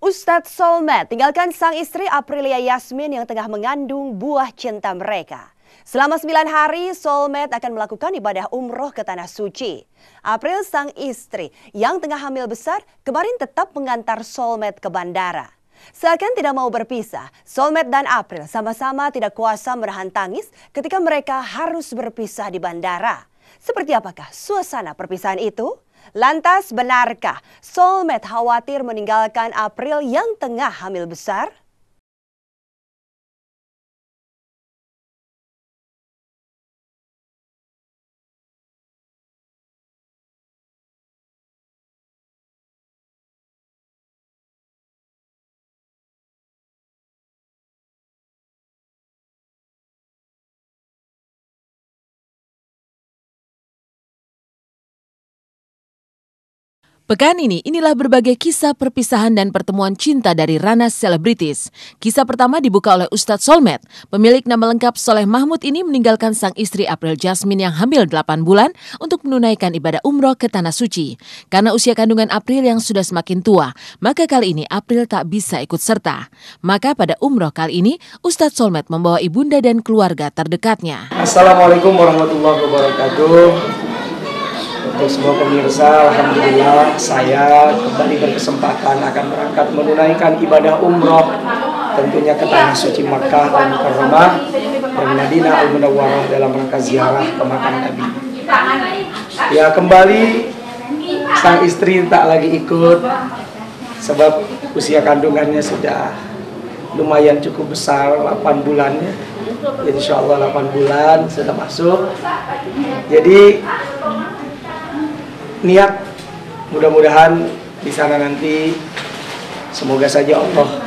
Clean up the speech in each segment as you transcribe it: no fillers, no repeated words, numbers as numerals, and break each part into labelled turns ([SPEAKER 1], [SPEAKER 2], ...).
[SPEAKER 1] Ustadz Soulmate tinggalkan sang istri Aprilia Yasmin yang tengah mengandung buah cinta mereka. Selama 9 hari, Soulmate akan melakukan ibadah umroh ke Tanah Suci. April, sang istri yang tengah hamil besar, kemarin tetap mengantar Soulmate ke bandara. Seakan tidak mau berpisah, Soulmate dan April sama-sama tidak kuasa menahan tangis ketika mereka harus berpisah di bandara. Seperti apakah suasana perpisahan itu? Lantas benarkah Soulmate khawatir meninggalkan April yang tengah hamil besar?
[SPEAKER 2] Pekan ini, inilah berbagai kisah perpisahan dan pertemuan cinta dari ranah selebritis. Kisah pertama dibuka oleh Ustadz Soulmate. Pemilik nama lengkap Soleh Mahmud ini meninggalkan sang istri April Jasmine yang hamil 8 bulan untuk menunaikan ibadah umroh ke Tanah Suci. Karena usia kandungan April yang sudah semakin tua, maka kali ini April tak bisa ikut serta. Maka pada umroh kali ini, Ustadz Soulmate membawa ibunda dan keluarga terdekatnya.
[SPEAKER 3] Assalamualaikum warahmatullahi wabarakatuh. Untuk semua pemirsa, alhamdulillah saya kembali berkesempatan akan berangkat menunaikan ibadah umroh tentunya ke Tanah Suci Makkah Al-Mukarramah dan Madinah Al-Munawwarah dalam rangka ziarah ke makam Nabi. Ya, kembali sang istri tak lagi ikut sebab usia kandungannya sudah lumayan cukup besar, 8 bulannya. Insya Allah 8 bulan sudah masuk. Jadi niat mudah-mudahan di sana nanti semoga saja Allah,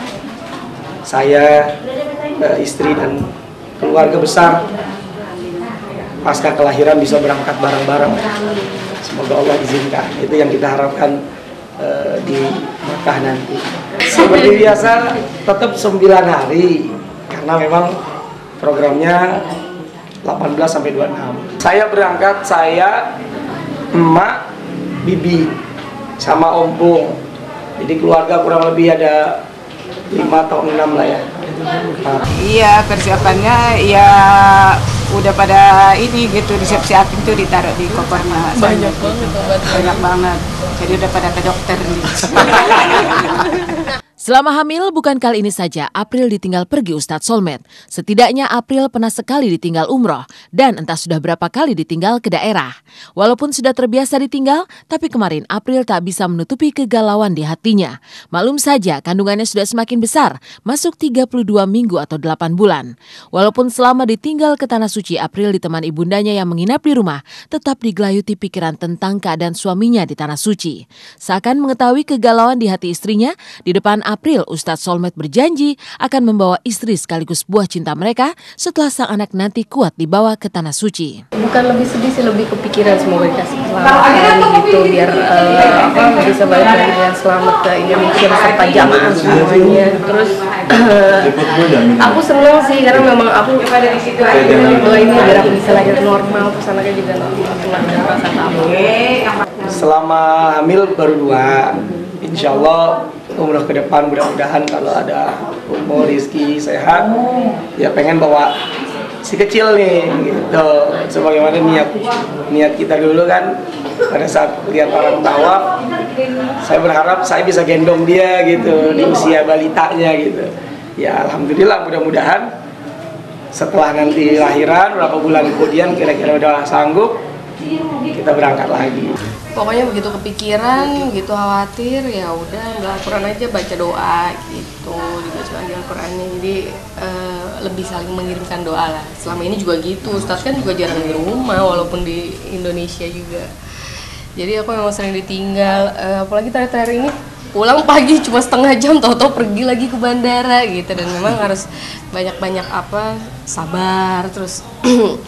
[SPEAKER 3] saya, istri dan keluarga besar pasca kelahiran bisa berangkat bareng-bareng. Semoga Allah izinkan. Itu yang kita harapkan di Makkah nanti. Seperti biasa tetap 9 hari karena memang programnya 18 sampai 26. Saya berangkat, saya, emak, bibi sama ompong. Jadi keluarga kurang lebih ada 5 atau 6 lah ya.
[SPEAKER 4] Iya, persiapannya ya udah pada ini gitu, disiap-siapin tuh, ditaruh di kopernya. Banyak banget. Jadi udah pada ke dokter nih.
[SPEAKER 2] Selama hamil, bukan kali ini saja April ditinggal pergi Ustadz Soulmate. Setidaknya April pernah sekali ditinggal umroh dan entah sudah berapa kali ditinggal ke daerah. Walaupun sudah terbiasa ditinggal, tapi kemarin April tak bisa menutupi kegalauan di hatinya. Maklum saja kandungannya sudah semakin besar, masuk 32 minggu atau 8 bulan. Walaupun selama ditinggal ke Tanah Suci, April ditemani ibundanya yang menginap di rumah, tetap digelayuti pikiran tentang keadaan suaminya di Tanah Suci. Seakan mengetahui kegalauan di hati istrinya, di depan April, Ustadz Soulmate berjanji akan membawa istri sekaligus buah cinta mereka setelah sang anak nanti kuat dibawa ke Tanah Suci.
[SPEAKER 5] Bukan lebih sedih sih, lebih kepikiran semoga dikasih keselamatan gitu, biar bisa balik lagi dengan selamat ke Indonesia beserta jamaah semuanya. Terus aku senang sih karena memang aku doain biar aku bisa lahir normal, terus anaknya juga nanti rasa tamu.
[SPEAKER 3] Selama hamil baru 2, insya Allah umroh ke depan mudah-mudahan kalau ada umur rezeki sehat ya pengen bawa si kecil nih gitu. Sebagaimana niat kita dulu kan pada saat lihat orang tawaf, saya berharap saya bisa gendong dia gitu di usia balitanya gitu. Ya alhamdulillah, mudah-mudahan setelah nanti lahiran berapa bulan kemudian kira-kira udah sanggup kita berangkat lagi.
[SPEAKER 5] Pokoknya begitu kepikiran, gitu khawatir, ya udah Al-Quran aja, baca doa gitu, dibaca lagi Al-Qurannya. Jadi lebih saling mengirimkan doa lah. Selama ini juga gitu, Ustadz kan juga jarang di rumah walaupun di Indonesia juga. Jadi aku memang sering ditinggal, apalagi terakhir ini pulang pagi cuma setengah jam, tahu-tahu pergi lagi ke bandara gitu. Dan memang harus banyak-banyak sabar, terus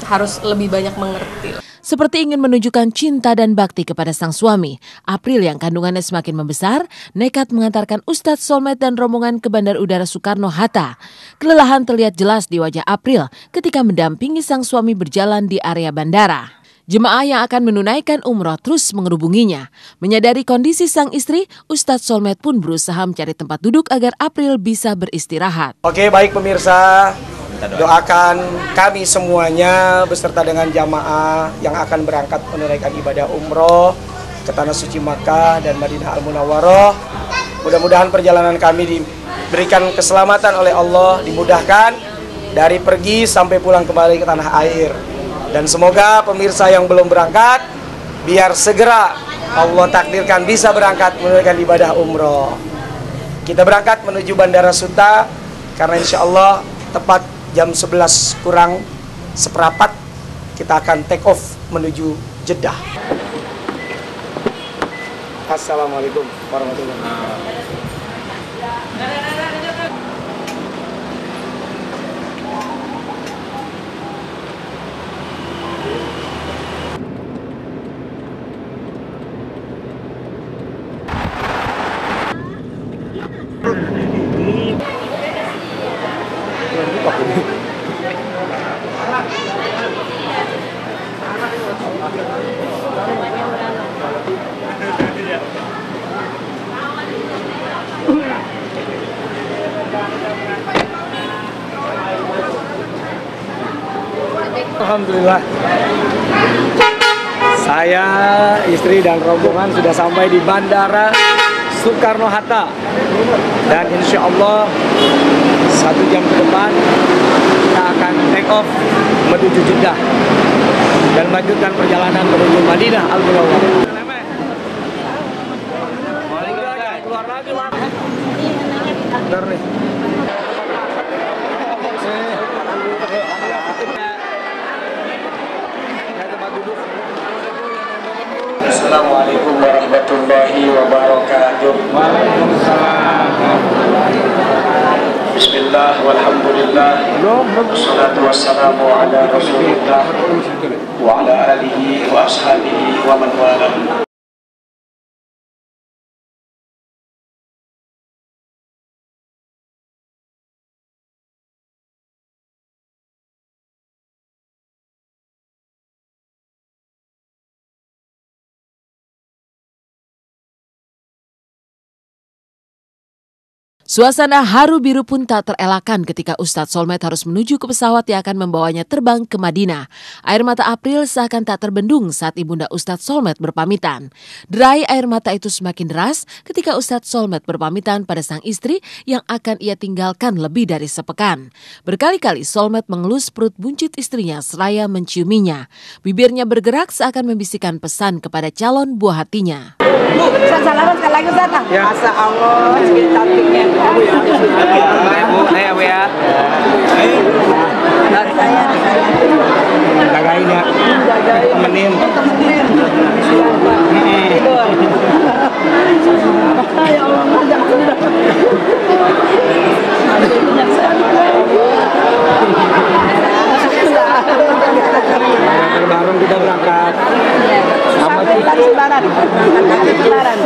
[SPEAKER 5] harus lebih banyak mengerti.
[SPEAKER 2] Seperti ingin menunjukkan cinta dan bakti kepada sang suami, April yang kandungannya semakin membesar, nekat mengantarkan Ustadz Soulmate dan rombongan ke Bandar Udara Soekarno-Hatta. Kelelahan terlihat jelas di wajah April ketika mendampingi sang suami berjalan di area bandara. Jemaah yang akan menunaikan umroh terus mengerubunginya. Menyadari kondisi sang istri, Ustadz Solmed pun berusaha mencari tempat duduk agar April bisa beristirahat.
[SPEAKER 3] Oke, baik pemirsa, doakan kami semuanya beserta dengan jamaah yang akan berangkat menunaikan ibadah umroh ke Tanah Suci Makkah dan Madinah Al-Munawwaroh. Mudah-mudahan perjalanan kami diberikan keselamatan oleh Allah, dimudahkan dari pergi sampai pulang kembali ke tanah air. Dan semoga pemirsa yang belum berangkat, biar segera Allah takdirkan bisa berangkat menunaikan ibadah umroh. Kita berangkat menuju Bandara Suta, karena insya Allah tepat jam 11 kurang seperempat kita akan take off menuju Jeddah. Assalamualaikum warahmatullahi wabarakatuh. Alhamdulillah, saya, istri dan rombongan sudah sampai di Bandara Soekarno-Hatta, dan insya Allah 1 jam ke depan kita akan take off menuju Jeddah dan melanjutkan perjalanan menuju Madinah Al-Munawwaroh. Keluar lagi, benar nih.
[SPEAKER 6] Assalamualaikum warahmatullahi wabarakatuh. Bismillah walhamdulillah. Wassalatu wassalamu ala Rasulillah wa ala alihi wa ashabihi wa man wala.
[SPEAKER 2] Suasana haru biru pun tak terelakkan ketika Ustadz Solmed harus menuju ke pesawat yang akan membawanya terbang ke Madinah. Air mata April seakan tak terbendung saat ibunda Ustadz Solmed berpamitan. Derai air mata itu semakin deras ketika Ustadz Solmed berpamitan pada sang istri yang akan ia tinggalkan lebih dari sepekan. Berkali-kali Solmed mengelus perut buncit istrinya seraya menciuminya. Bibirnya bergerak seakan membisikkan pesan kepada calon buah hatinya.
[SPEAKER 4] Bu, salaman sekali lagi Ustaz.
[SPEAKER 3] Ya.
[SPEAKER 4] Masa Allah, segini cantiknya.
[SPEAKER 3] Bu ya. Jagain ya. Temenin.
[SPEAKER 4] Tidur. Ya Allah, jangan.
[SPEAKER 3] Bareng kita berangkat.
[SPEAKER 4] Sampai tadi lebaran. Lebaran.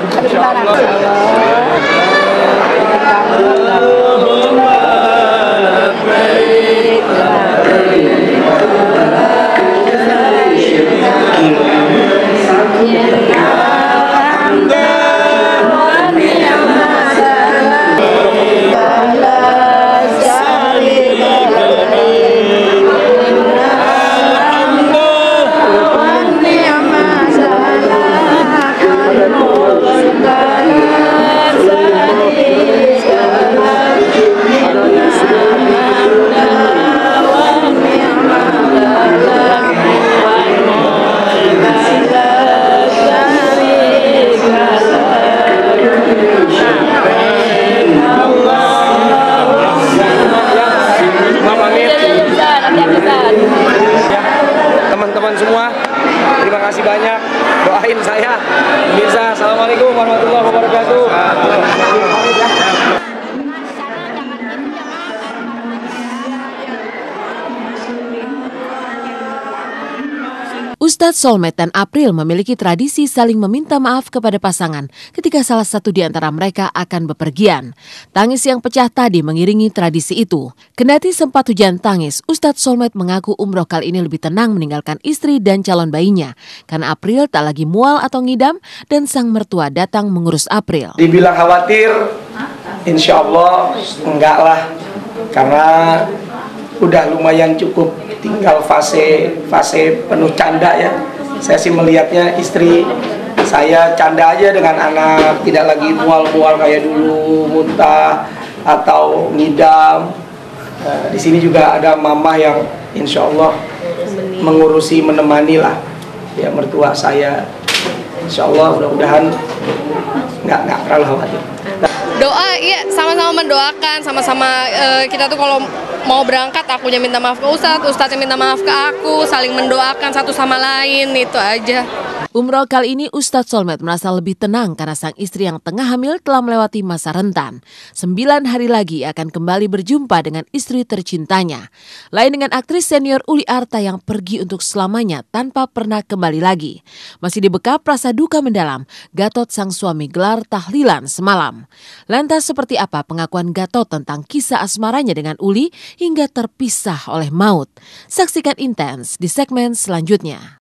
[SPEAKER 2] Ustadz Solmed dan April memiliki tradisi saling meminta maaf kepada pasangan ketika salah satu di antara mereka akan bepergian. Tangis yang pecah tadi mengiringi tradisi itu. Kendati sempat hujan tangis, Ustadz Solmed mengaku umroh kali ini lebih tenang meninggalkan istri dan calon bayinya. Karena April tak lagi mual atau ngidam dan sang mertua datang mengurus April.
[SPEAKER 3] Dibilang khawatir, insya Allah enggak lah. Karena udah lumayan cukup, tinggal fase penuh canda ya. Saya sih melihatnya istri saya canda aja dengan anak, tidak lagi mual-mual kayak dulu, muntah atau ngidam. Di sini juga ada mama yang insya Allah mengurusi, menemani lah ya mertua saya. Insya Allah mudah-mudahan nggak terlalu khawatir.
[SPEAKER 5] Doa, iya, sama-sama mendoakan, sama-sama kita tuh kalau mau berangkat akunya minta maaf ke Ustadznya minta maaf ke aku, saling mendoakan satu sama lain, itu aja.
[SPEAKER 2] Umroh kali ini Ustadz Solmed merasa lebih tenang karena sang istri yang tengah hamil telah melewati masa rentan. 9 hari lagi akan kembali berjumpa dengan istri tercintanya. Lain dengan aktris senior Uli Arta yang pergi untuk selamanya tanpa pernah kembali lagi. Masih dibekap rasa duka mendalam, Gatot sang suami gelar tahlilan semalam. Lantas seperti apa pengakuan Gatot tentang kisah asmaranya dengan Uli hingga terpisah oleh maut? Saksikan intens di segmen selanjutnya.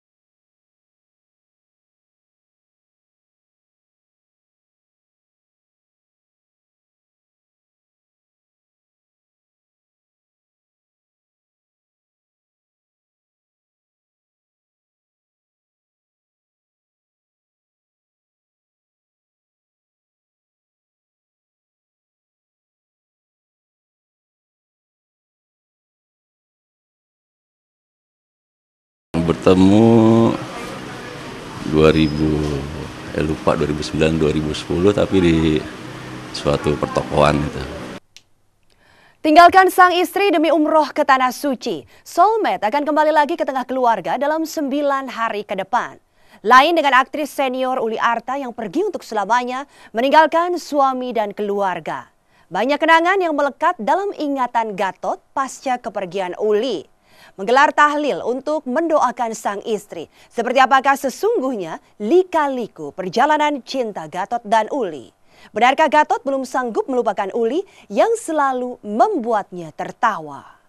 [SPEAKER 7] Bertemu 2009-2010 tapi di suatu pertokoan itu.
[SPEAKER 1] Tinggalkan sang istri demi umroh ke Tanah Suci, Solmed akan kembali lagi ke tengah keluarga dalam 9 hari ke depan. Lain dengan aktris senior Uli Arta yang pergi untuk selamanya meninggalkan suami dan keluarga. Banyak kenangan yang melekat dalam ingatan Gatot pasca kepergian Uli. Menggelar tahlil untuk mendoakan sang istri. Seperti apakah sesungguhnya lika-liku perjalanan cinta Gatot dan Uli? Benarkah Gatot belum sanggup melupakan Uli yang selalu membuatnya tertawa?